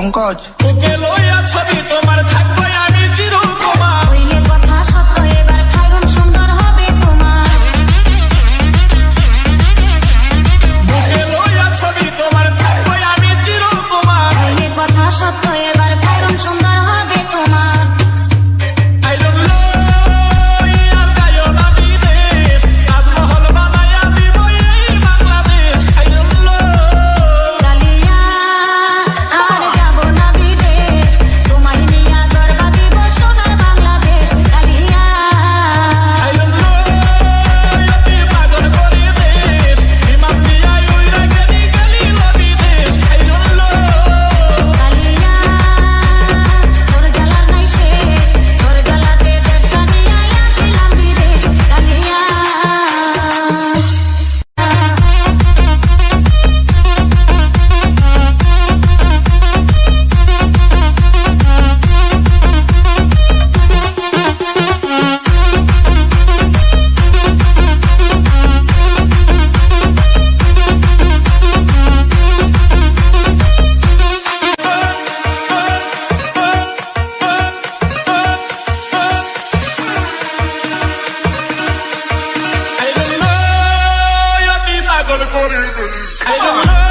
পঙ্কজ। ওকে লইয়া ছবি তোমার থাকবে আমি চিরকুমার। হইলে কথা সত্য এবার খাইরুন সুন্দর হবে তোমার। ওকে লইয়া ছবি তোমার থাকবে আমি চিরকুমার। হইলে কথা সত্য এবার খাইরুন সুন্দর হবে তোমার। I don't know আর গায়ো না বিদেশ, তাজমহল বানাইয়া দিব এই বাংলাদেশ। I don't know কালিয়া আর যাব না বিদেশ, তোমায় নিয়া গর্বা দিব সোনার বাংলাদেশ। কালিয়া I don't know অতি পাগল করে দেশ, বিমান দিয়া উইরা গেলি গেলি বিদেশ। I don't know কালিয়া তোর জ্বালার নাই শেষ, তোর জ্বালাতে দেশ ছাড়িয়া আসিলাম বিদেশ। কালিয়া I don't know অতি পাগল করে দেশ। I don't know